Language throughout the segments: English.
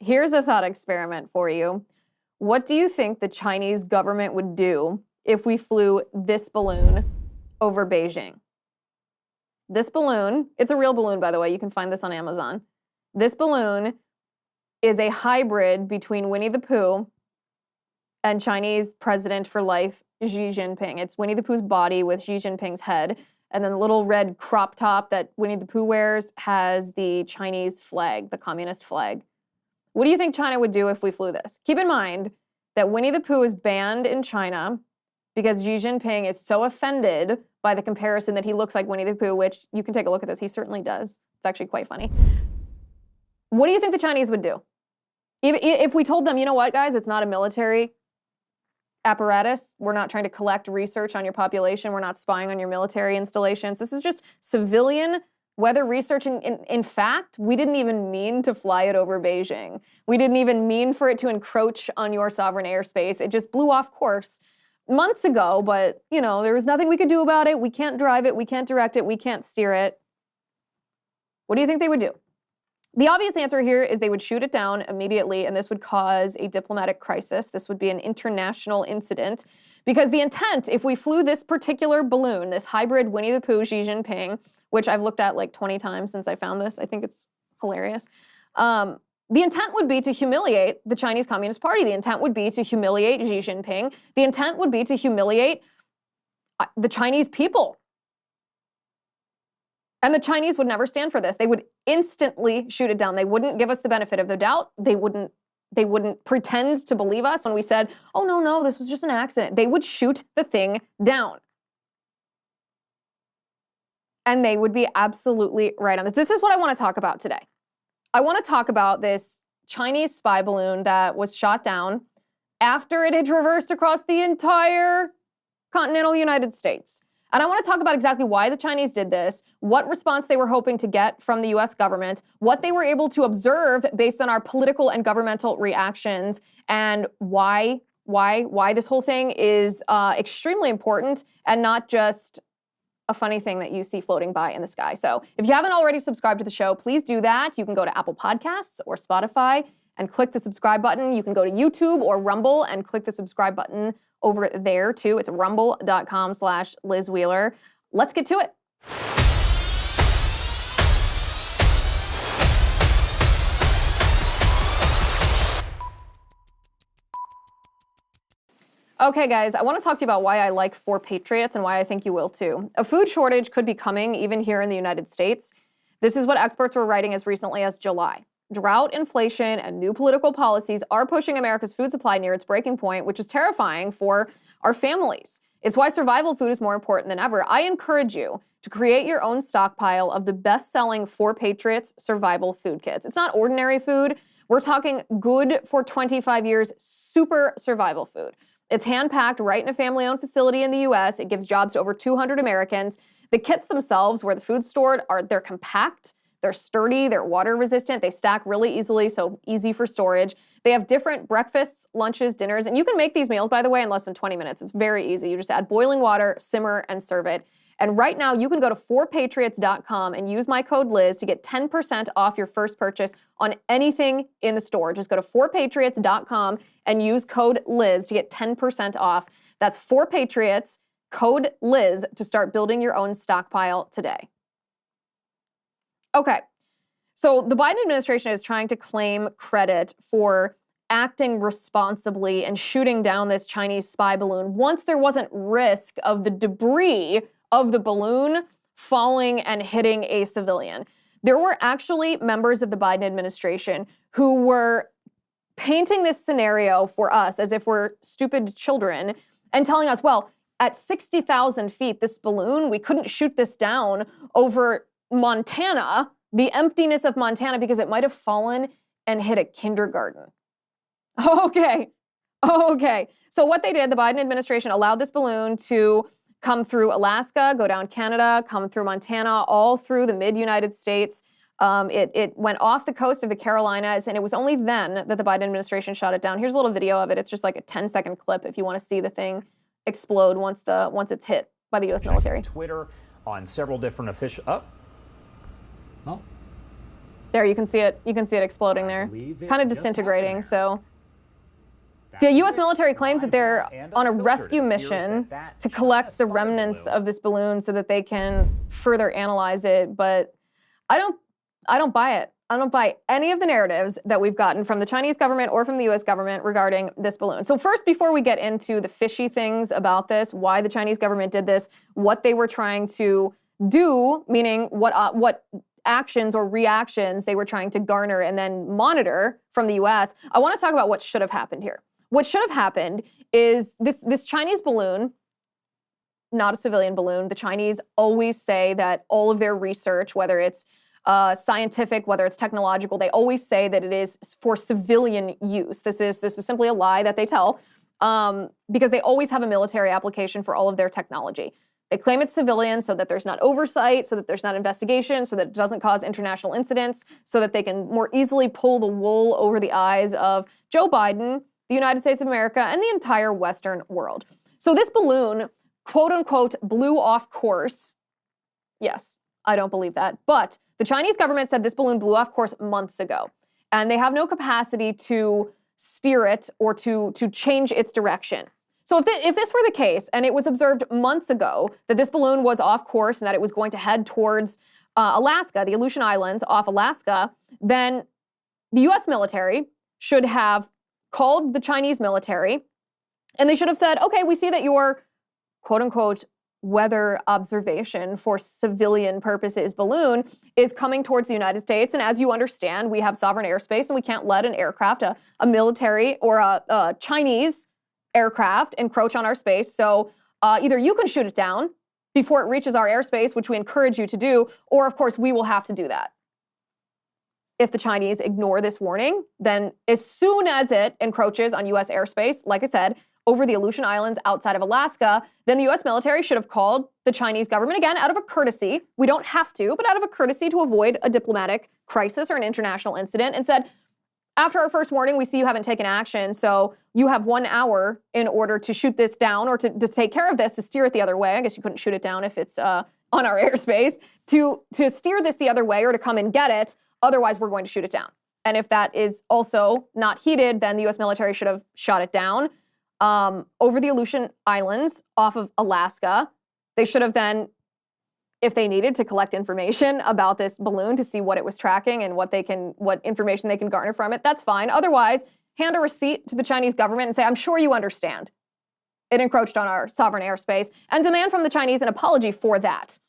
Here's a thought experiment for you. What do you think the Chinese government would do if we flew this balloon over Beijing? This balloon, it's a real balloon, by the way. You can find this on Amazon. This balloon is a hybrid between Winnie the Pooh and Chinese president for life, Xi Jinping. It's Winnie the Pooh's body with Xi Jinping's head. And then the little red crop top that Winnie the Pooh wears has the Chinese flag, the communist flag. What do you think China would do if we flew this? Keep in mind that Winnie the Pooh is banned in China because Xi Jinping is so offended by the comparison that he looks like Winnie the Pooh, which you can take a look at this. He certainly does. It's actually quite funny. What do you think the Chinese would do? If we told them, you know what, guys, it's not a military apparatus. We're not trying to collect research on your population. We're not spying on your military installations. This is just civilian weather research. In fact, we didn't even mean to fly it over Beijing. We didn't even mean for it to encroach on your sovereign airspace. It just blew off course months ago, but, you know, there was nothing we could do about it. We can't drive it. We can't direct it. We can't steer it. What do you think they would do? The obvious answer here is they would shoot it down immediately, and this would cause a diplomatic crisis. This would be an international incident, because the intent, if we flew this particular balloon, this hybrid Winnie the Pooh Xi Jinping, which I've looked at like 20 times since I found this, I think it's hilarious. The intent would be to humiliate the Chinese Communist Party. The intent would be to humiliate Xi Jinping. The intent would be to humiliate the Chinese people. And the Chinese would never stand for this. They would instantly shoot it down. They wouldn't give us the benefit of the doubt. They wouldn't pretend to believe us when we said, oh, no, this was just an accident. They would shoot the thing down. And they would be absolutely right on this. This is what I want to talk about today. I want to talk about this Chinese spy balloon that was shot down after it had traversed across the entire continental United States. And I want to talk about exactly why the Chinese did this, what response they were hoping to get from the US government, what they were able to observe based on our political and governmental reactions, and why this whole thing is extremely important and not just a funny thing that you see floating by in the sky. So if you haven't already subscribed to the show, please do that. You can go to Apple Podcasts or Spotify and click the subscribe button. You can go to YouTube or Rumble and click the subscribe button over there too. It's rumble.com/Liz Wheeler. Let's get to it. Okay, guys, I want to talk to you about why I like 4 Patriots and why I think you will too. A food shortage could be coming even here in the United States. This is what experts were writing as recently as July. Drought, inflation, and new political policies are pushing America's food supply near its breaking point, which is terrifying for our families. It's why survival food is more important than ever. I encourage you to create your own stockpile of the best-selling 4 Patriots survival food kits. It's not ordinary food. We're talking good for 25 years, super survival food. It's hand-packed right in a family-owned facility in the U.S. It gives jobs to over 200 Americans. The kits themselves, where the food's stored, they're compact. They're sturdy, they're water resistant, they stack really easily, so easy for storage. They have different breakfasts, lunches, dinners, and you can make these meals, by the way, in less than 20 minutes. It's very easy. You just add boiling water, simmer, and serve it. And right now, you can go to 4patriots.com and use my code Liz to get 10% off your first purchase on anything in the store. Just go to 4patriots.com and use code Liz to get 10% off. That's 4Patriots, code Liz, to start building your own stockpile today. Okay, so the Biden administration is trying to claim credit for acting responsibly and shooting down this Chinese spy balloon once there wasn't risk of the debris of the balloon falling and hitting a civilian. There were actually members of the Biden administration who were painting this scenario for us as if we're stupid children and telling us, well, at 60,000 feet, this balloon, we couldn't shoot this down over Montana, the emptiness of Montana, because it might have fallen and hit a kindergarten. Okay. So what they did, the Biden administration allowed this balloon to come through Alaska, go down Canada, come through Montana, all through the mid-United States. It went off the coast of the Carolinas, and it was only then that the Biden administration shot it down. Here's a little video of it. It's just like a 10-second clip if you want to see the thing explode once it's hit by the U.S. military. Twitter on several different official. There, you can see it. You can see it exploding there, kind of disintegrating. So the U.S. military claims that they're on a rescue mission to collect the remnants of this balloon so that they can further analyze it. But I don't buy it. I don't buy any of the narratives that we've gotten from the Chinese government or from the U.S. government regarding this balloon. So first, before we get into the fishy things about this, why the Chinese government did this, what they were trying to do, meaning what actions or reactions they were trying to garner and then monitor from the U.S., I want to talk about what should have happened here. What should have happened is this Chinese balloon, not a civilian balloon. The Chinese always say that all of their research, whether it's scientific, whether it's technological, they always say that it is for civilian use. This is simply a lie that they tell because they always have a military application for all of their technology. They claim it's civilian so that there's not oversight, so that there's not investigation, so that it doesn't cause international incidents, so that they can more easily pull the wool over the eyes of Joe Biden, the United States of America, and the entire Western world. So this balloon, quote unquote, blew off course. Yes, I don't believe that. But the Chinese government said this balloon blew off course months ago, and they have no capacity to steer it or to change its direction. So if this were the case, and it was observed months ago that this balloon was off course and that it was going to head towards Alaska, the Aleutian Islands off Alaska, then the U.S. military should have called the Chinese military, and they should have said, okay, we see that your quote unquote weather observation for civilian purposes balloon is coming towards the United States. And as you understand, we have sovereign airspace and we can't let an aircraft, a military or a Chinese aircraft encroach on our space. So either you can shoot it down before it reaches our airspace, which we encourage you to do, or of course we will have to do that. If the Chinese ignore this warning, then as soon as it encroaches on U.S. airspace, like I said, over the Aleutian Islands outside of Alaska, then the U.S. military should have called the Chinese government, again, out of a courtesy. We don't have to, but out of a courtesy to avoid a diplomatic crisis or an international incident, and said, after our first warning, we see you haven't taken action, so you have 1 hour in order to shoot this down or to take care of this, to steer it the other way. I guess you couldn't shoot it down if it's on our airspace, to steer this the other way or to come and get it. Otherwise, we're going to shoot it down. And if that is also not heeded, then the U.S. military should have shot it down over the Aleutian Islands off of Alaska. They should have then, if they needed to collect information about this balloon to see what it was tracking and what information they can garner from it, that's fine. Otherwise, hand a receipt to the Chinese government and say, I'm sure you understand. It encroached on our sovereign airspace, and demand from the Chinese an apology for that.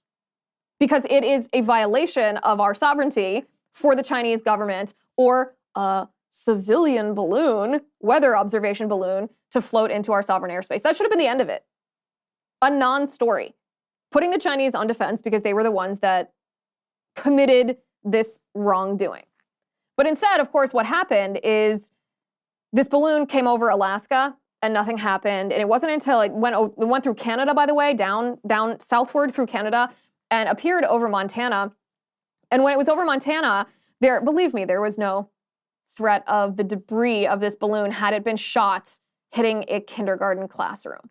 Because it is a violation of our sovereignty for the Chinese government or a civilian balloon, weather observation balloon, to float into our sovereign airspace. That should have been the end of it. A non-story. Putting the Chinese on defense because they were the ones that committed this wrongdoing. But instead, of course, what happened is this balloon came over Alaska and nothing happened. And it wasn't until it went through Canada, by the way, down southward through Canada and appeared over Montana. And when it was over Montana, believe me, there was no threat of the debris of this balloon had it been shot hitting a kindergarten classroom.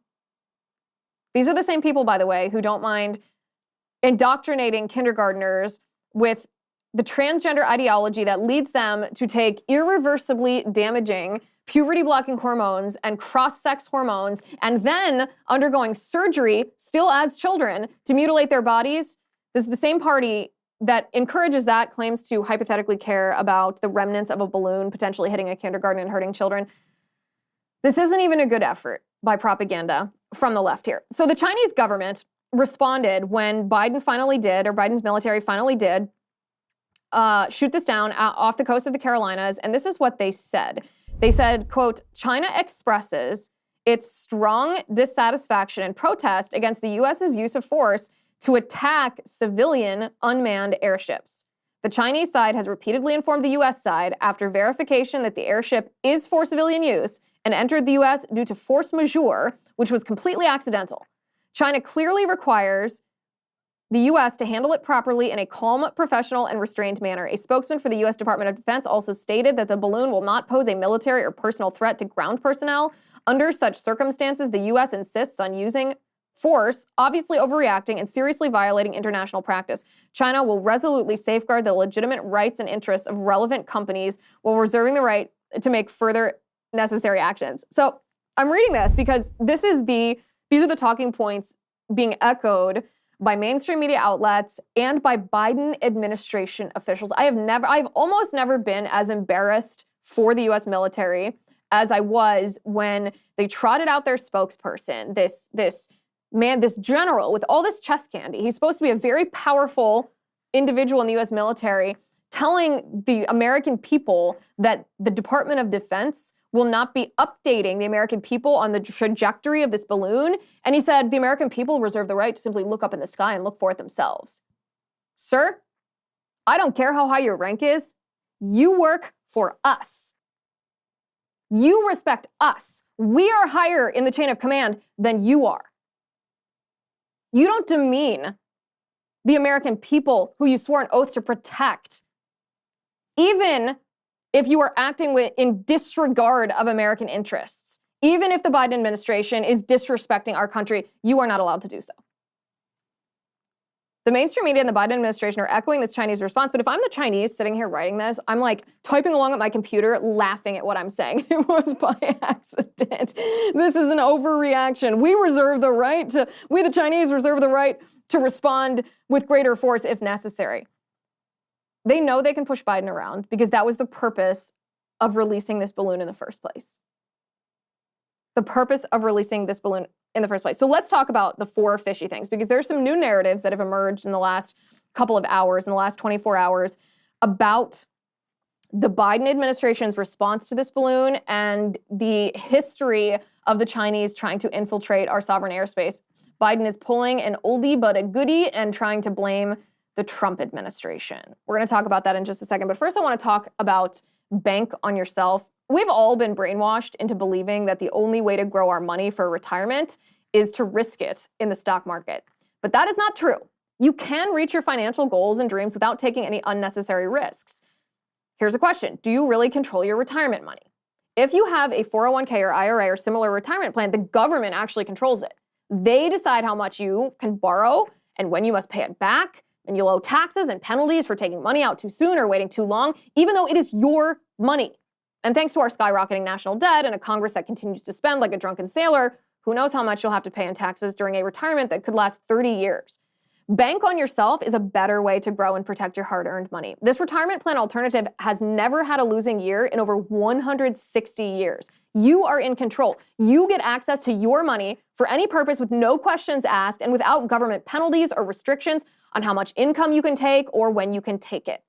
These are the same people, by the way, who don't mind indoctrinating kindergartners with the transgender ideology that leads them to take irreversibly damaging puberty-blocking hormones and cross-sex hormones and then undergoing surgery, still as children, to mutilate their bodies. This is the same party that encourages that, claims to hypothetically care about the remnants of a balloon potentially hitting a kindergarten and hurting children. This isn't even a good effort by propaganda from the left here. So the Chinese government responded when Biden's military finally did shoot this down off the coast of the Carolinas, and this is what they said. They said, quote, China expresses its strong dissatisfaction and protest against the U.S.'s use of force to attack civilian unmanned airships. The Chinese side has repeatedly informed the U.S. side after verification that the airship is for civilian use and entered the U.S. due to force majeure, which was completely accidental. China clearly requires the U.S. to handle it properly in a calm, professional, and restrained manner. A spokesman for the U.S. Department of Defense also stated that the balloon will not pose a military or personal threat to ground personnel. Under such circumstances, the U.S. insists on using force, obviously overreacting and seriously violating international practice. China will resolutely safeguard the legitimate rights and interests of relevant companies while reserving the right to make further necessary actions. So I'm reading this because these are the talking points being echoed by mainstream media outlets and by Biden administration officials. I've almost never been as embarrassed for the US military as I was when they trotted out their spokesperson, this general with all this chest candy. He's supposed to be a very powerful individual in the US military, telling the American people that the Department of Defense will not be updating the American people on the trajectory of this balloon. And he said the American people reserve the right to simply look up in the sky and look for it themselves. Sir, I don't care how high your rank is. You work for us. You respect us. We are higher in the chain of command than you are. You don't demean the American people who you swore an oath to protect, even if you are acting in disregard of American interests. Even if the Biden administration is disrespecting our country, you are not allowed to do so. The mainstream media and the Biden administration are echoing this Chinese response, but if I'm the Chinese sitting here writing this, I'm like typing along at my computer, laughing at what I'm saying. It was by accident. This is an overreaction. We the Chinese reserve the right to respond with greater force if necessary. They know they can push Biden around because that was the purpose of releasing this balloon in the first place. The purpose of releasing this balloon in the first place. So let's talk about the 4 fishy things, because there's some new narratives that have emerged in the last couple of hours, in the last 24 hours, about the Biden administration's response to this balloon and the history of the Chinese trying to infiltrate our sovereign airspace. Biden is pulling an oldie but a goodie and trying to blame the Trump administration. We're going to talk about that in just a second. But first, I want to talk about bank on yourself. We've all been brainwashed into believing that the only way to grow our money for retirement is to risk it in the stock market. But that is not true. You can reach your financial goals and dreams without taking any unnecessary risks. Here's a question. Do you really control your retirement money? If you have a 401k or IRA or similar retirement plan, the government actually controls it. They decide how much you can borrow and when you must pay it back. And you'll owe taxes and penalties for taking money out too soon or waiting too long, even though it is your money. And thanks to our skyrocketing national debt and a Congress that continues to spend like a drunken sailor, who knows how much you'll have to pay in taxes during a retirement that could last 30 years. Bank on yourself is a better way to grow and protect your hard-earned money. This retirement plan alternative has never had a losing year in over 160 years. You are in control. You get access to your money for any purpose with no questions asked and without government penalties or restrictions on how much income you can take or when you can take it.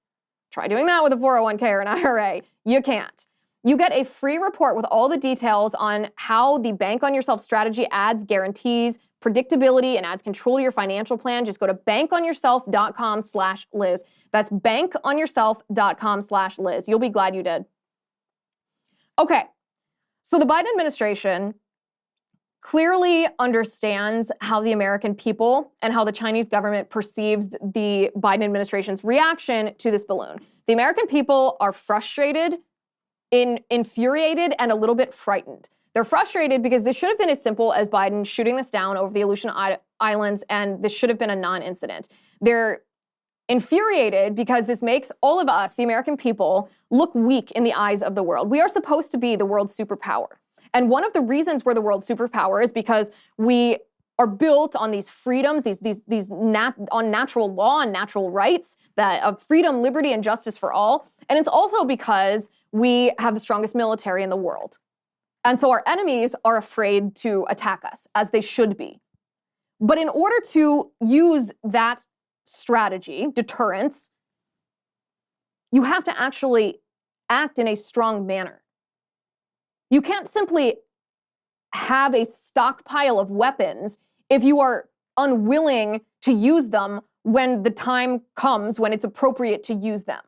Try doing that with a 401k or an IRA. You can't. You get a free report with all the details on how the Bank on Yourself strategy adds guarantees, predictability, and adds control to your financial plan. Just go to bankonyourself.com/Liz. That's bankonyourself.com/Liz. You'll be glad you did. Okay, so the Biden administration clearly understands how the American people and how the Chinese government perceives the Biden administration's reaction to this balloon. The American people are frustrated, infuriated, and a little bit frightened. They're frustrated because this should have been as simple as Biden shooting this down over the Aleutian Islands, and this should have been a non-incident. They're infuriated because this makes all of us, the American people, look weak in the eyes of the world. We are supposed to be the world's superpower. And one of the reasons we're the world's superpower is because we are built on these freedoms, on natural law and natural rights, that of freedom, liberty, and justice for all. And it's also because we have the strongest military in the world. And so our enemies are afraid to attack us, as they should be. But in order to use that strategy, deterrence, you have to actually act in a strong manner. You can't simply have a stockpile of weapons if you are unwilling to use them when the time comes when it's appropriate to use them.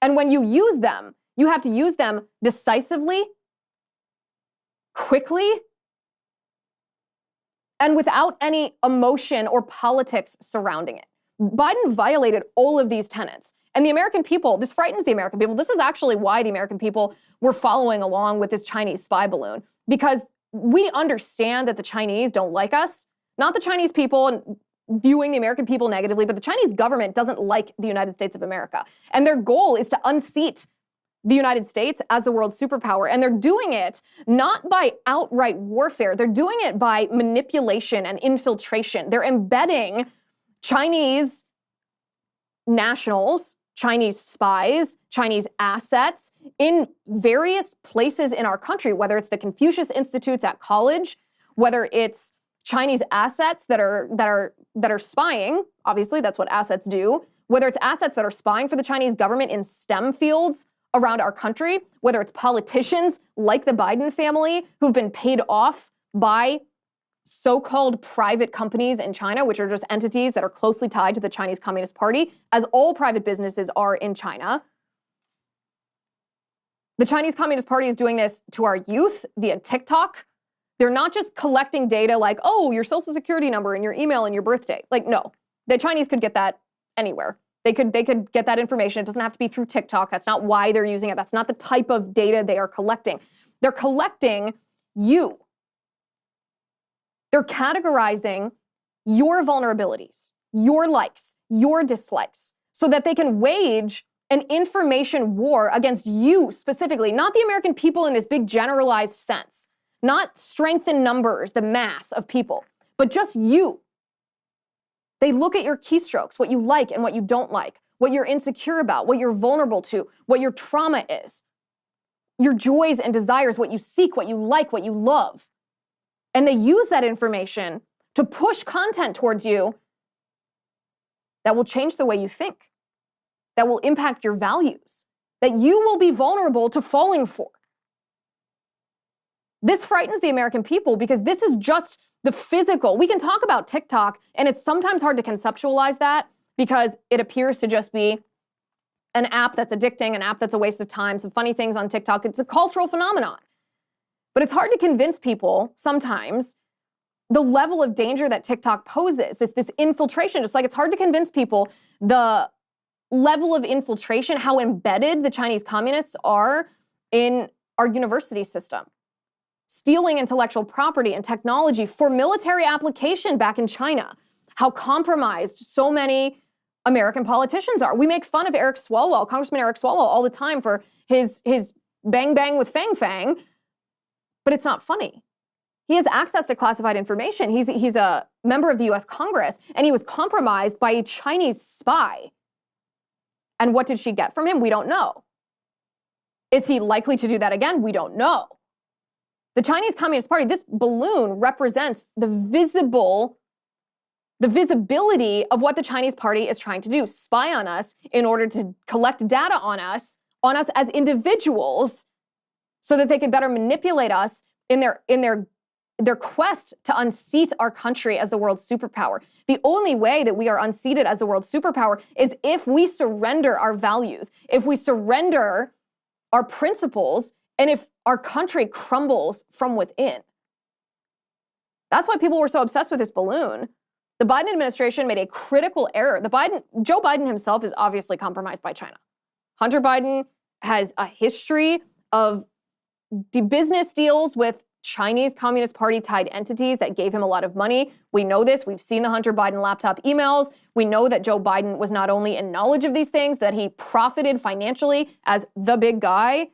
And when you use them, you have to use them decisively, quickly, and without any emotion or politics surrounding it. Biden violated all of these tenets. And the American people, this frightens the American people. This is actually why the American people were following along with this Chinese spy balloon, because we understand that the Chinese don't like us. Not the Chinese people viewing the American people negatively, but the Chinese government doesn't like the United States of America. And their goal is to unseat the United States as the world superpower. And they're doing it not by outright warfare. They're doing it by manipulation and infiltration. They're embedding Chinese nationals, Chinese spies, Chinese assets in various places in our country, whether it's the Confucius Institutes at college, whether it's Chinese assets that are spying, obviously that's what assets do, whether it's assets that are spying for the Chinese government in STEM fields around our country, whether it's politicians like the Biden family who've been paid off by so-called private companies in China, which are just entities that are closely tied to the Chinese Communist Party, as all private businesses are in China. The Chinese Communist Party is doing this to our youth via TikTok. They're not just collecting data like, oh, your social security number and your email and your birthday. Like, no, the Chinese could get that anywhere. They could get that information. It doesn't have to be through TikTok. That's not why they're using it. That's not the type of data they are collecting. They're collecting you. They're categorizing your vulnerabilities, your likes, your dislikes, so that they can wage an information war against you specifically, not the American people in this big generalized sense, not strength in numbers, the mass of people, but just you. They look at your keystrokes, what you like and what you don't like, what you're insecure about, what you're vulnerable to, what your trauma is, your joys and desires, what you seek, what you like, what you love. And they use that information to push content towards you that will change the way you think, that will impact your values, that you will be vulnerable to falling for. This frightens the American people because this is just the physical. We can talk about TikTok, and it's sometimes hard to conceptualize that because it appears to just be an app that's addicting, an app that's a waste of time, some funny things on TikTok. It's a cultural phenomenon. But it's hard to convince people sometimes the level of danger that TikTok poses, this infiltration, just like it's hard to convince people the level of infiltration, how embedded the Chinese communists are in our university system. Stealing intellectual property and technology for military application back in China. How compromised so many American politicians are. We make fun of Eric Swalwell, Congressman Eric Swalwell, all the time for his bang bang with Fang Fang, but it's not funny. He has access to classified information. He's a member of the US Congress, and he was compromised by a Chinese spy. And what did she get from him? We don't know. Is he likely to do that again? We don't know. The Chinese Communist Party, this balloon represents the visibility of what the Chinese Party is trying to do, spy on us in order to collect data on us as individuals so that they can better manipulate us in their quest to unseat our country as the world superpower. The only way that we are unseated as the world superpower is if we surrender our values, if we surrender our principles, and if our country crumbles from within. That's why people were so obsessed with this balloon. The Biden administration made a critical error. Joe Biden himself is obviously compromised by China. Hunter Biden has a history of business deals with Chinese Communist Party tied entities that gave him a lot of money. We know this. We've seen the Hunter Biden laptop emails. We know that Joe Biden was not only in knowledge of these things, that he profited financially as the big guy.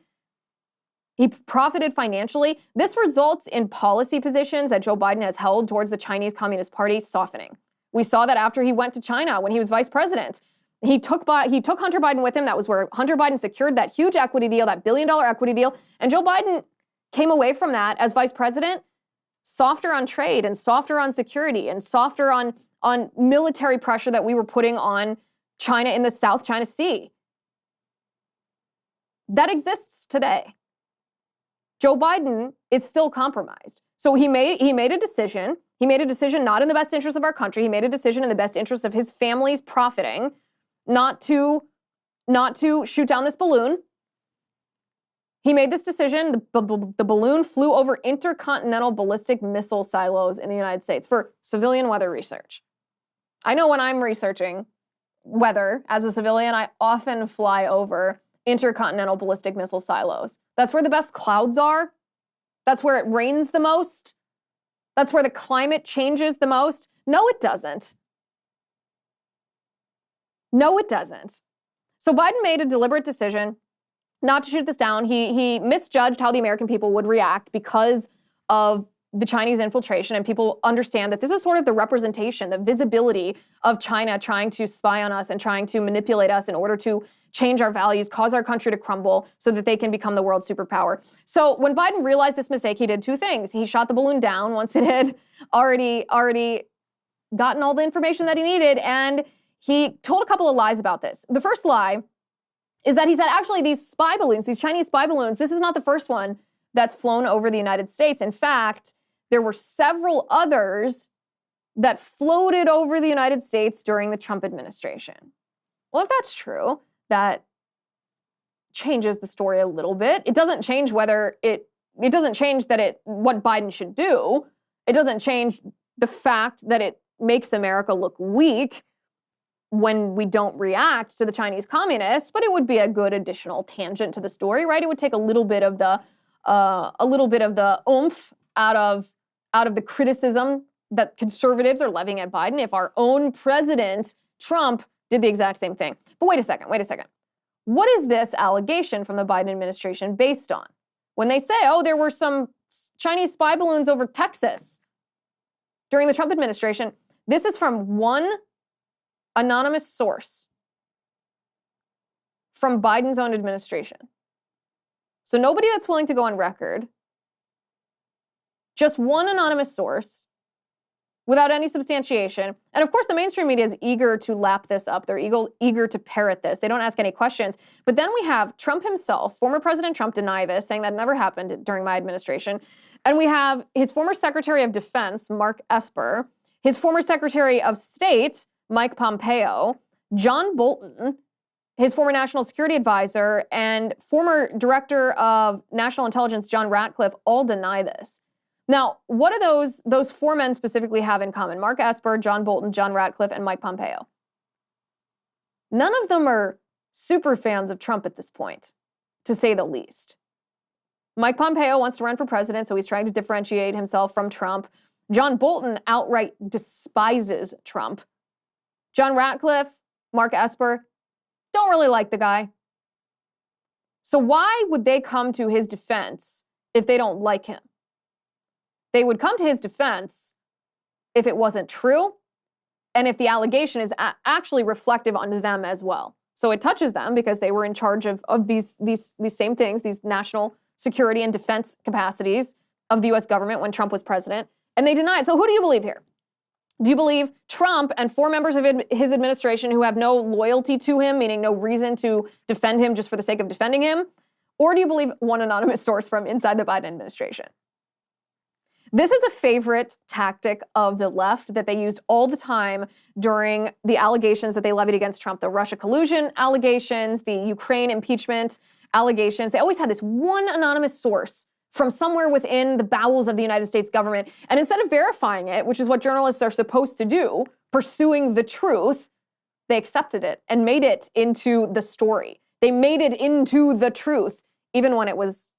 He profited financially. This results in policy positions that Joe Biden has held towards the Chinese Communist Party softening. We saw that after he went to China when he was vice president. He took Hunter Biden with him. That was where Hunter Biden secured that huge equity deal, that $1 billion equity deal. And Joe Biden came away from that as vice president, softer on trade and softer on security and softer on military pressure that we were putting on China in the South China Sea. That exists today. Joe Biden is still compromised. So he made a decision. He made a decision not in the best interest of our country. He made a decision in the best interest of his family's profiting, not to shoot down this balloon. He made this decision. The balloon flew over intercontinental ballistic missile silos in the United States for civilian weather research. I know when I'm researching weather as a civilian, I often fly over intercontinental ballistic missile silos. That's where the best clouds are. That's where it rains the most. That's where the climate changes the most? No, it doesn't. No, it doesn't. So Biden made a deliberate decision not to shoot this down. He misjudged how the American people would react because of the Chinese infiltration, and people understand that this is sort of the representation, the visibility of China trying to spy on us and trying to manipulate us in order to change our values, cause our country to crumble so that they can become the world superpower. So when Biden realized this mistake, he did two things. He shot the balloon down once it had already gotten all the information that he needed, and he told a couple of lies about this. The first lie is that he said, actually, these spy balloons, these Chinese spy balloons, this is not the first one that's flown over the United States. In fact, there were several others that floated over the United States during the Trump administration. Well, if that's true, that changes the story a little bit. It doesn't change what Biden should do. It doesn't change the fact that it makes America look weak when we don't react to the Chinese communists, but it would be a good additional tangent to the story, right? It would take a little bit of the oomph out of the criticism that conservatives are levying at Biden if our own president, Trump, did the exact same thing. But wait a second. What is this allegation from the Biden administration based on? When they say, oh, there were some Chinese spy balloons over Texas during the Trump administration, this is from one anonymous source from Biden's own administration. So nobody that's willing to go on record, just one anonymous source without any substantiation. And of course, the mainstream media is eager to lap this up. They're eager to parrot this. They don't ask any questions. But then we have Trump himself, former President Trump, deny this, saying that never happened during my administration. And we have his former Secretary of Defense, Mark Esper, his former Secretary of State, Mike Pompeo, John Bolton, his former National Security Advisor, and former Director of National Intelligence, John Ratcliffe, all deny this. Now, what do those four men specifically have in common? Mark Esper, John Bolton, John Ratcliffe, and Mike Pompeo. None of them are super fans of Trump at this point, to say the least. Mike Pompeo wants to run for president, so he's trying to differentiate himself from Trump. John Bolton outright despises Trump. John Ratcliffe, Mark Esper, don't really like the guy. So why would they come to his defense if they don't like him? They would come to his defense if it wasn't true and if the allegation is actually reflective on them as well. So it touches them because they were in charge of these same things, these national security and defense capacities of the US government when Trump was president, and they deny it. So who do you believe here? Do you believe Trump and four members of his administration who have no loyalty to him, meaning no reason to defend him just for the sake of defending him? Or do you believe one anonymous source from inside the Biden administration? This is a favorite tactic of the left that they used all the time during the allegations that they levied against Trump, the Russia collusion allegations, the Ukraine impeachment allegations. They always had this one anonymous source from somewhere within the bowels of the United States government. And instead of verifying it, which is what journalists are supposed to do, pursuing the truth, they accepted it and made it into the story. They made it into the truth, even when it was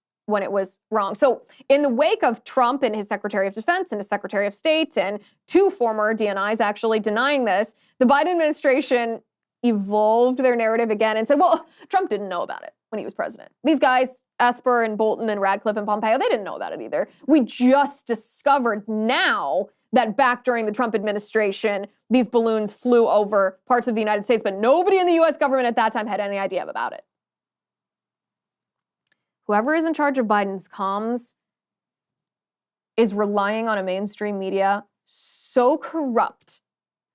wrong. So in the wake of Trump and his Secretary of Defense and his Secretary of State and two former DNIs actually denying this, the Biden administration evolved their narrative again and said, well, Trump didn't know about it when he was president. These guys, Esper and Bolton and Radcliffe and Pompeo, they didn't know about it either. We just discovered now that back during the Trump administration, these balloons flew over parts of the United States, but nobody in the US government at that time had any idea about it. Whoever is in charge of Biden's comms is relying on a mainstream media so corrupt,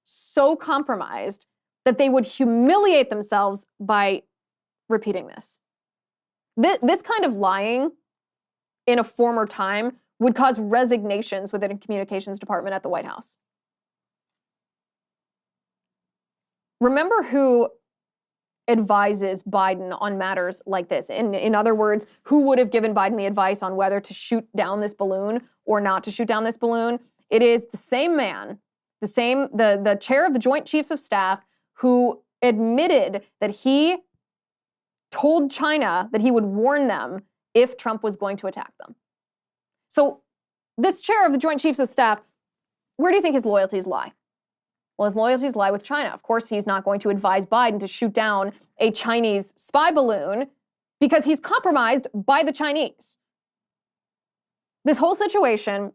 so compromised, that they would humiliate themselves by repeating this. This kind of lying in a former time would cause resignations within a communications department at the White House. Remember who advises Biden on matters like this. In other words, who would have given Biden the advice on whether to shoot down this balloon or not to shoot down this balloon? It is the same man, the chair of the Joint Chiefs of Staff, who admitted that he told China that he would warn them if Trump was going to attack them. So this chair of the Joint Chiefs of Staff, where do you think his loyalties lie? Well, his loyalties lie with China. Of course, he's not going to advise Biden to shoot down a Chinese spy balloon because he's compromised by the Chinese. This whole situation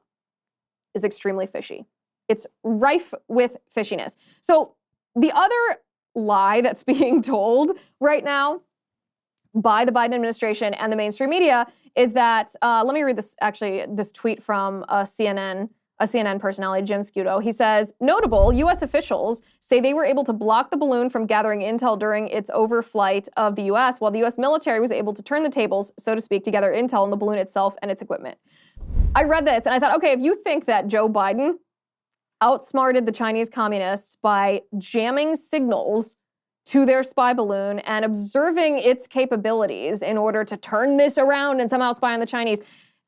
is extremely fishy. It's rife with fishiness. So the other lie that's being told right now by the Biden administration and the mainstream media is that, let me read this tweet from a CNN personality, Jim Scudo. He says, notable U.S. officials say they were able to block the balloon from gathering intel during its overflight of the U.S., while the U.S. military was able to turn the tables, so to speak, to gather intel on the balloon itself and its equipment. I read this and I thought, okay, if you think that Joe Biden outsmarted the Chinese communists by jamming signals to their spy balloon and observing its capabilities in order to turn this around and somehow spy on the Chinese,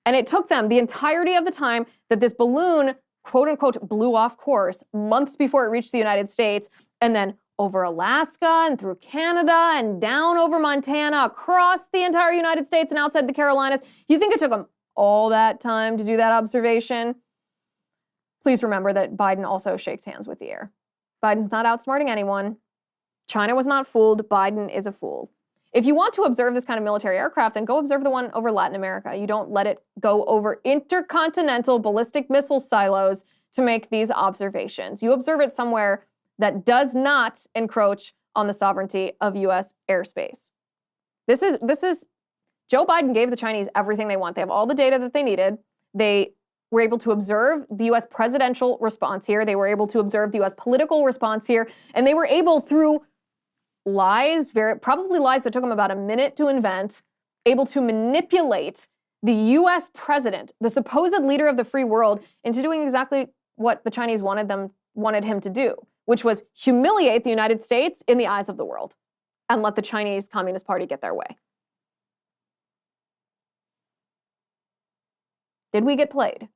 and it took them the entirety of the time that this balloon, quote unquote, blew off course months before it reached the United States, and then over Alaska and through Canada and down over Montana, across the entire United States and outside the Carolinas. You think it took them all that time to do that observation? Please remember that Biden also shakes hands with the air. Biden's not outsmarting anyone. China was not fooled. Biden is a fool. If you want to observe this kind of military aircraft, then go observe the one over Latin America. You don't let it go over intercontinental ballistic missile silos to make these observations. You observe it somewhere that does not encroach on the sovereignty of U.S. airspace. This is Joe Biden gave the Chinese everything they want. They have all the data that they needed. They were able to observe the U.S. presidential response here. They were able to observe the U.S. political response here. And they were able, through lies, probably lies that took them about a minute to invent, able to manipulate the U.S. president, the supposed leader of the free world, into doing exactly what the Chinese wanted him to do, which was humiliate the United States in the eyes of the world and let the Chinese Communist Party get their way. Did we get played?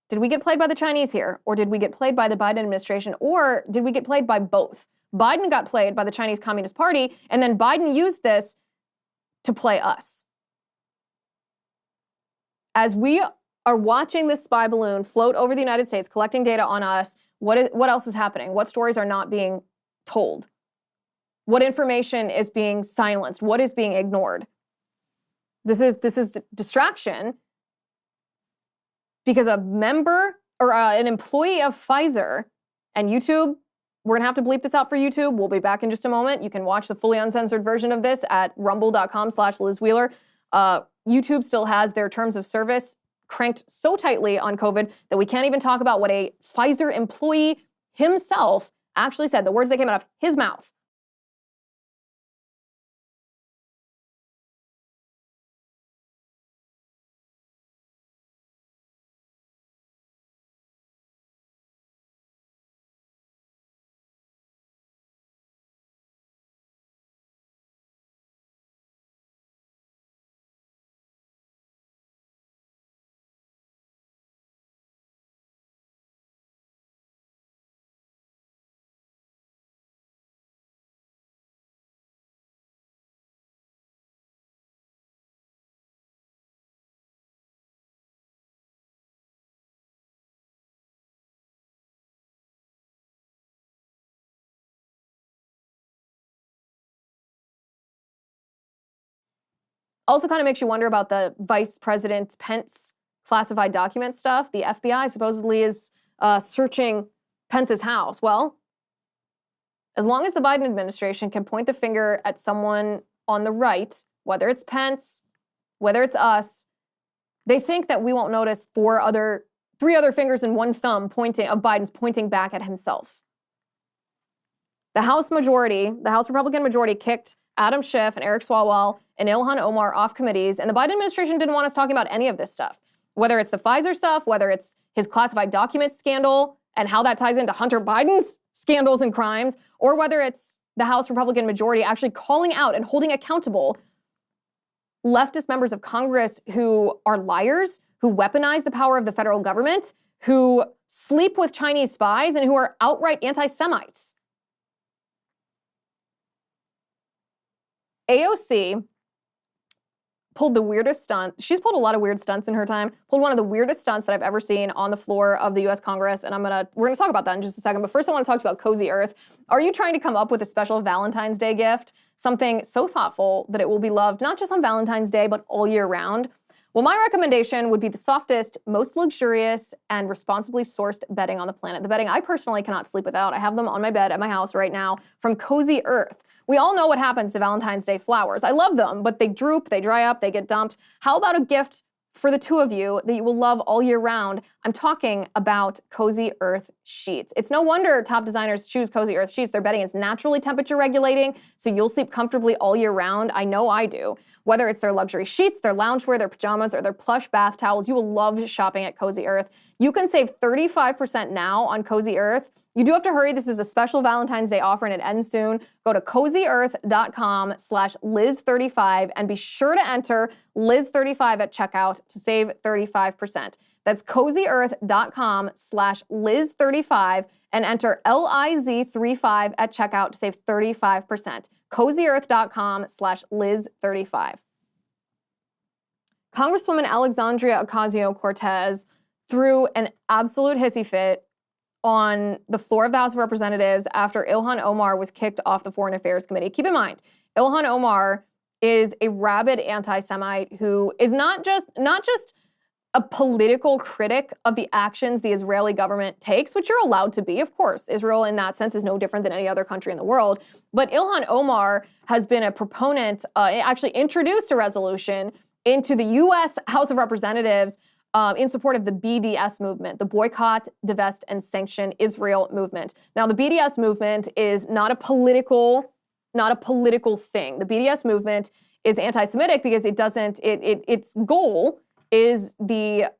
Did we get played by the Chinese here? Or did we get played by the Biden administration? Or did we get played by both? Biden got played by the Chinese Communist Party, and then Biden used this to play us. As we are watching this spy balloon float over the United States, collecting data on us, what else is happening? What stories are not being told? What information is being silenced? What is being ignored? This is distraction, because a member or an employee of Pfizer, and YouTube, we're going to have to bleep this out for YouTube. We'll be back in just a moment. You can watch the fully uncensored version of this at rumble.com/Liz Wheeler. YouTube still has their terms of service cranked so tightly on COVID that we can't even talk about what a Pfizer employee himself actually said, the words that came out of his mouth. Also kind of makes you wonder about the Vice President Pence classified document stuff. The FBI supposedly is searching Pence's house. Well, as long as the Biden administration can point the finger at someone on the right, whether it's Pence, whether it's us, they think that we won't notice three other fingers and one thumb of Biden's pointing back at himself. The House Republican majority kicked Adam Schiff and Eric Swalwell and Ilhan Omar off committees, and the Biden administration didn't want us talking about any of this stuff. Whether it's the Pfizer stuff, whether it's his classified documents scandal and how that ties into Hunter Biden's scandals and crimes, or whether it's the House Republican majority actually calling out and holding accountable leftist members of Congress who are liars, who weaponize the power of the federal government, who sleep with Chinese spies, and who are outright anti-Semites. AOC pulled the weirdest stunt. She's pulled a lot of weird stunts in her time. Pulled one of the weirdest stunts that I've ever seen on the floor of the U.S. Congress, and we're gonna talk about that in just a second. But first, I want to talk about Cozy Earth. Are you trying to come up with a special Valentine's Day gift? Something so thoughtful that it will be loved not just on Valentine's Day, but all year round? Well, my recommendation would be the softest, most luxurious, and responsibly sourced bedding on the planet. The bedding I personally cannot sleep without. I have them on my bed at my house right now from Cozy Earth. We all know what happens to Valentine's Day flowers. I love them, but they droop, they dry up, they get dumped. How about a gift for the two of you that you will love all year round? I'm talking about Cozy Earth sheets. It's no wonder top designers choose Cozy Earth sheets. Their bedding is naturally temperature regulating, so you'll sleep comfortably all year round. I know I do. Whether it's their luxury sheets, their loungewear, their pajamas, or their plush bath towels, you will love shopping at Cozy Earth. You can save 35% now on Cozy Earth. You do have to hurry. This is a special Valentine's Day offer and it ends soon. Go to cozyearth.com/Liz35 and be sure to enter Liz35 at checkout to save 35%. That's cozyearth.com/Liz35 and enter LIZ35 at checkout to save 35%. cozyearth.com/Liz35. Congresswoman Alexandria Ocasio-Cortez threw an absolute hissy fit on the floor of the House of Representatives after Ilhan Omar was kicked off the Foreign Affairs Committee. Keep in mind, Ilhan Omar is a rabid anti-Semite who is not just a political critic of the actions the Israeli government takes, which you're allowed to be, of course. Israel, in that sense, is no different than any other country in the world. But Ilhan Omar has been a proponent, actually introduced a resolution into the U.S. House of Representatives in support of the BDS movement, the Boycott, Divest, and Sanction Israel movement. Now, the BDS movement is not a political thing. The BDS movement is anti-Semitic because its goal is the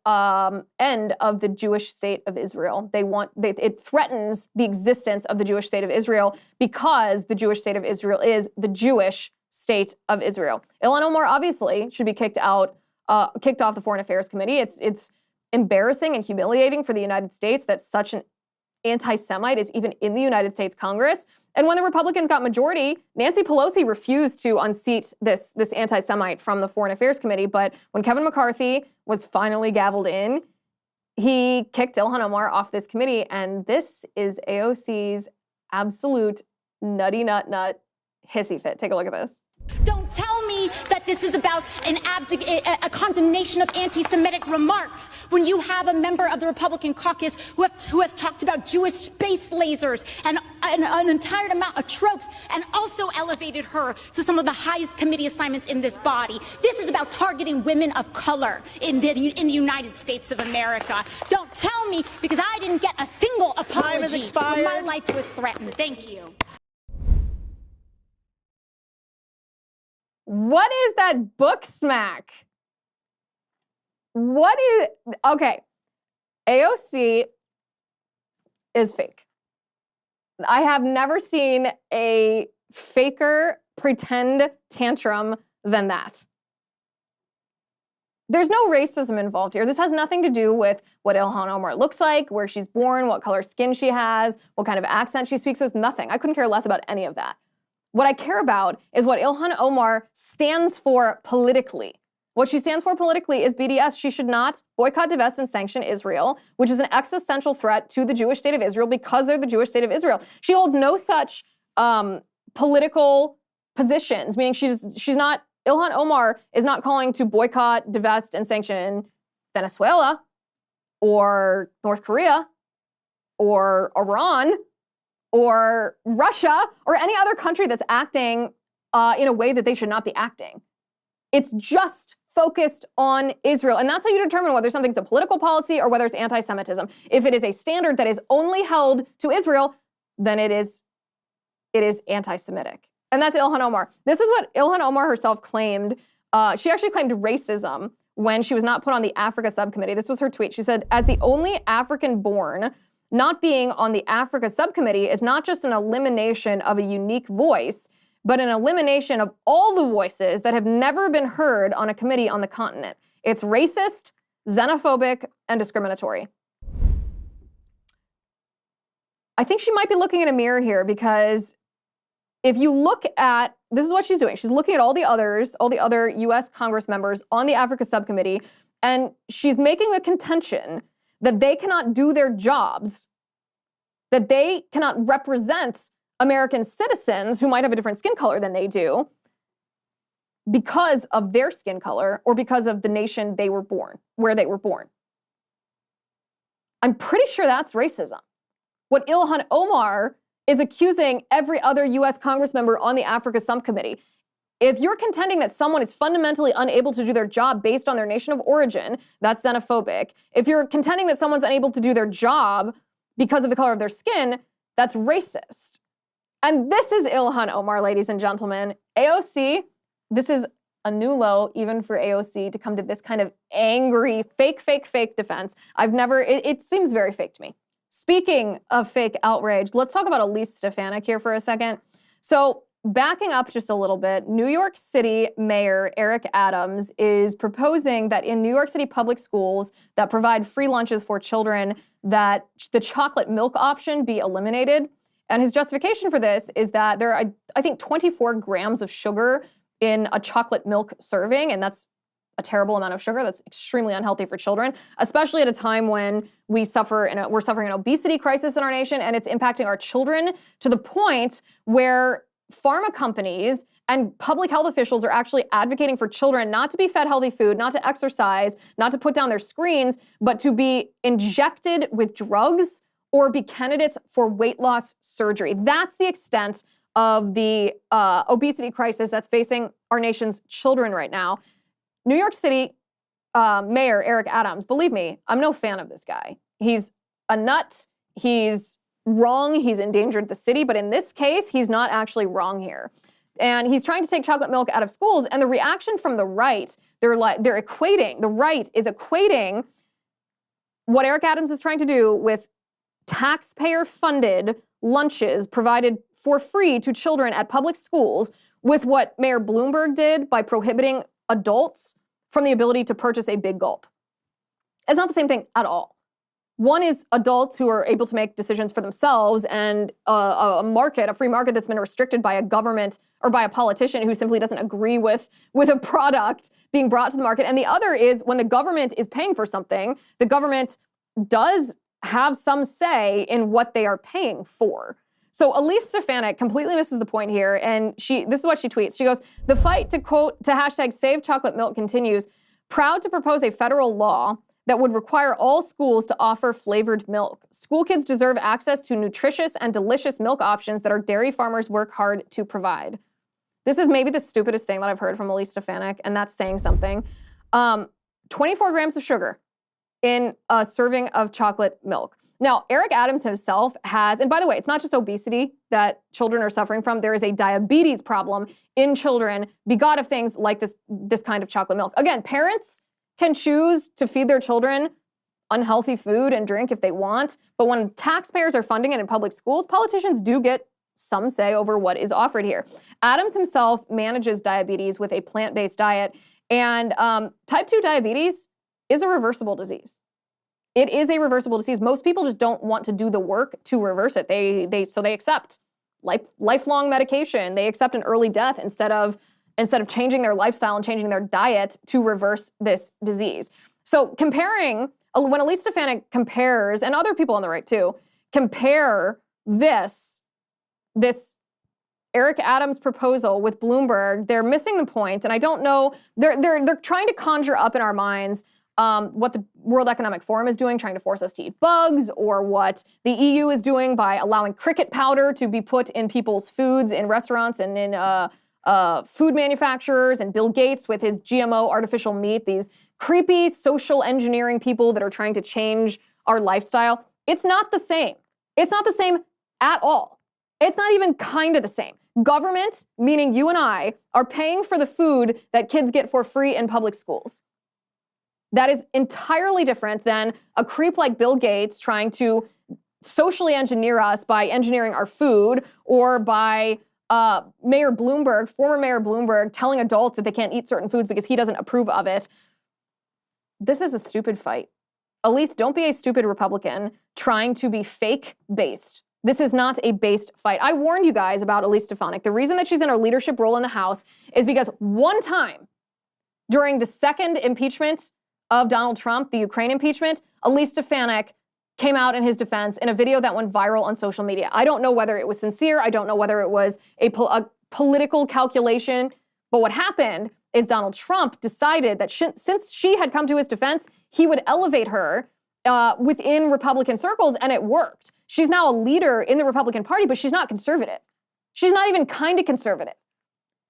end of the Jewish state of Israel. It threatens the existence of the Jewish state of Israel because the Jewish state of Israel is the Jewish state of Israel. Ilhan Omar obviously should be kicked off the Foreign Affairs Committee. It's embarrassing and humiliating for the United States that such an anti-Semite is even in the United States Congress. And when the Republicans got majority, Nancy Pelosi refused to unseat this anti-Semite from the Foreign Affairs Committee. But when Kevin McCarthy was finally gavelled in, he kicked Ilhan Omar off this committee. And this is AOC's absolute nutty nut hissy fit. Take a look at this. Don't tell me that this is about a condemnation of anti-Semitic remarks when you have a member of the Republican caucus who has talked about Jewish space lasers and an entire amount of tropes and also elevated her to some of the highest committee assignments in this body. This is about targeting women of color in the United States of America. Don't tell me, because I didn't get a single apology when my life was threatened. Thank you. What is that book smack? Okay, AOC is fake. I have never seen a faker pretend tantrum than that. There's no racism involved here. This has nothing to do with what Ilhan Omar looks like, where she's born, what color skin she has, what kind of accent she speaks with, nothing. I couldn't care less about any of that. What I care about is what Ilhan Omar stands for politically. What she stands for politically is BDS. She should not boycott, divest, and sanction Israel, which is an existential threat to the Jewish state of Israel because they're the Jewish state of Israel. She holds no such political positions, meaning she's not, Ilhan Omar is not calling to boycott, divest, and sanction Venezuela or North Korea or Iran or Russia, or any other country that's acting in a way that they should not be acting. It's just focused on Israel. And that's how you determine whether something's a political policy or whether it's anti-Semitism. If it is a standard that is only held to Israel, then it is anti-Semitic. And that's Ilhan Omar. This is what Ilhan Omar herself claimed. She actually claimed racism when she was not put on the Africa subcommittee. This was her tweet. She said, as the only African born, not being on the Africa subcommittee is not just an elimination of a unique voice, but an elimination of all the voices that have never been heard on a committee on the continent. It's racist, xenophobic, and discriminatory. I think she might be looking in a mirror here, because if you look at this is what she's doing. She's looking at all the other U.S. Congress members on the Africa subcommittee, and she's making the contention that they cannot do their jobs, that they cannot represent American citizens who might have a different skin color than they do because of their skin color or because of the nation they were born, where they were born. I'm pretty sure that's racism. What Ilhan Omar is accusing every other U.S. Congress member on the Africa subcommittee. If you're contending that someone is fundamentally unable to do their job based on their nation of origin, that's xenophobic. If you're contending that someone's unable to do their job because of the color of their skin, that's racist. And this is Ilhan Omar, ladies and gentlemen. AOC, this is a new low even for AOC to come to this kind of angry, fake defense. It seems very fake to me. Speaking of fake outrage, let's talk about Elise Stefanik here for a second. So backing up just a little bit, New York City Mayor Eric Adams is proposing that in New York City public schools that provide free lunches for children, that the chocolate milk option be eliminated. And his justification for this is that there are, I think, 24 grams of sugar in a chocolate milk serving, and that's a terrible amount of sugar. That's extremely unhealthy for children, especially at a time when we're suffering an obesity crisis in our nation, and it's impacting our children to the point where pharma companies and public health officials are actually advocating for children not to be fed healthy food, not to exercise, not to put down their screens, but to be injected with drugs or be candidates for weight loss surgery. That's the extent of the obesity crisis that's facing our nation's children right now. New York City Mayor Eric Adams, believe me, I'm no fan of this guy. He's a nut. He's wrong. He's endangered the city. But in this case, he's not actually wrong here. And he's trying to take chocolate milk out of schools. And the reaction from the right, the right is equating what Eric Adams is trying to do with taxpayer-funded lunches provided for free to children at public schools with what Mayor Bloomberg did by prohibiting adults from the ability to purchase a big gulp. It's not the same thing at all. One is adults who are able to make decisions for themselves, and a free market that's been restricted by a government or by a politician who simply doesn't agree with a product being brought to the market. And the other is when the government is paying for something, the government does have some say in what they are paying for. So Elise Stefanik completely misses the point here, and this is what she tweets. She goes, "The fight to hashtag save chocolate milk continues, proud to propose a federal law that would require all schools to offer flavored milk. School kids deserve access to nutritious and delicious milk options that our dairy farmers work hard to provide." This is maybe the stupidest thing that I've heard from Elise Stefanik, and that's saying something. 24 grams of sugar in a serving of chocolate milk. Now, Eric Adams himself has, and by the way, it's not just obesity that children are suffering from. There is a diabetes problem in children begot of things like this kind of chocolate milk. Again, parents can choose to feed their children unhealthy food and drink if they want, but when taxpayers are funding it in public schools, politicians do get some say over what is offered here. Adams himself manages diabetes with a plant-based diet, and type 2 diabetes is a reversible disease. It is a reversible disease. Most people just don't want to do the work to reverse it. So they accept lifelong medication. They accept an early death instead of changing their lifestyle and changing their diet to reverse this disease. So when Elise Stefanik compares, and other people on the right too, compare this Eric Adams proposal with Bloomberg, they're missing the point. And I don't know, they're trying to conjure up in our minds what the World Economic Forum is doing, trying to force us to eat bugs, or what the EU is doing by allowing cricket powder to be put in people's foods in restaurants and in food manufacturers, and Bill Gates with his GMO artificial meat, these creepy social engineering people that are trying to change our lifestyle. It's not the same. It's not the same at all. It's not even kind of the same. Government, meaning you and I, are paying for the food that kids get for free in public schools. That is entirely different than a creep like Bill Gates trying to socially engineer us by engineering our food, or by former Mayor Bloomberg telling adults that they can't eat certain foods because he doesn't approve of it. This is a stupid fight. Elise, don't be a stupid Republican trying to be fake-based. This is not a based fight. I warned you guys about Elise Stefanik. The reason that she's in a leadership role in the House is because one time during the second impeachment of Donald Trump, the Ukraine impeachment, Elise Stefanik came out in his defense in a video that went viral on social media. I don't know whether it was sincere. I don't know whether it was a political calculation. But what happened is Donald Trump decided that since she had come to his defense, he would elevate her within Republican circles, and it worked. She's now a leader in the Republican Party, but she's not conservative. She's not even kind of conservative.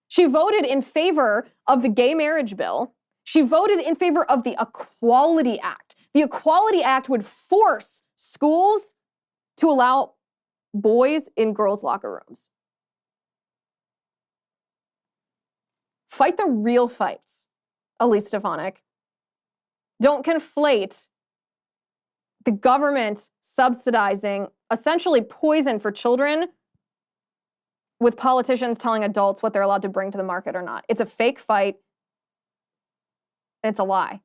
She voted in favor of the gay marriage bill. She voted in favor of the Equality Act. The Equality Act would force schools to allow boys in girls' locker rooms. Fight the real fights, Elise Stefanik. Don't conflate the government subsidizing essentially poison for children with politicians telling adults what they're allowed to bring to the market or not. It's a fake fight. And it's a lie.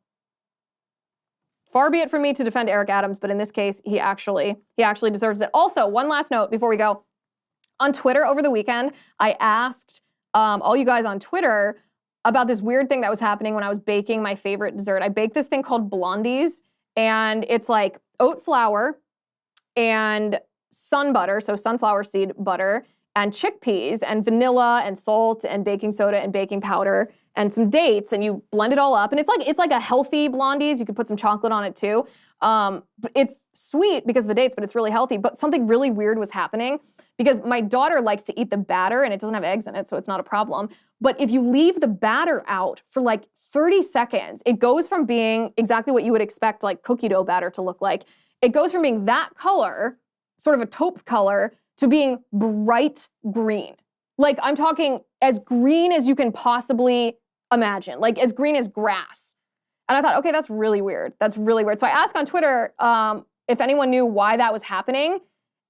Far be it from me to defend Eric Adams, but in this case, he actually deserves it. Also, one last note before we go. On Twitter over the weekend, I asked all you guys on Twitter about this weird thing that was happening when I was baking my favorite dessert. I baked this thing called blondies, and it's like oat flour and sun butter, so sunflower seed butter, and chickpeas and vanilla and salt and baking soda and baking powder and some dates, and you blend it all up. And it's like a healthy blondies. You could put some chocolate on it too. But it's sweet because of the dates, but it's really healthy. But something really weird was happening because my daughter likes to eat the batter, and it doesn't have eggs in it, so it's not a problem. But if you leave the batter out for like 30 seconds, it goes from being exactly what you would expect like cookie dough batter to look like. It goes from being that color, sort of a taupe color, to being bright green. Like I'm talking as green as you can possibly imagine, like as green as grass. And I thought, okay, that's really weird. That's really weird. So I asked on Twitter if anyone knew why that was happening.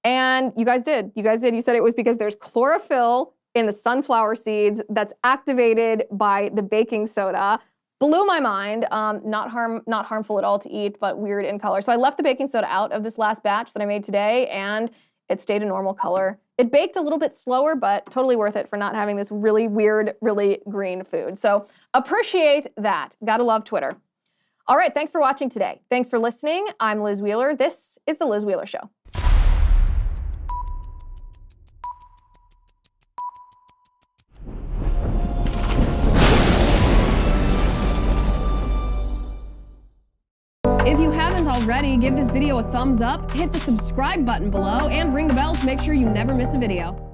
And you guys did. You said it was because there's chlorophyll in the sunflower seeds that's activated by the baking soda. Blew my mind. Not harmful at all to eat, but weird in color. So I left the baking soda out of this last batch that I made today, and it stayed a normal color. It baked a little bit slower, but totally worth it for not having this really weird, really green food. So appreciate that. Gotta love Twitter. All right, thanks for watching today. Thanks for listening. I'm Liz Wheeler. This is The Liz Wheeler Show. If you haven't already, give this video a thumbs up, hit the subscribe button below, and ring the bell to make sure you never miss a video.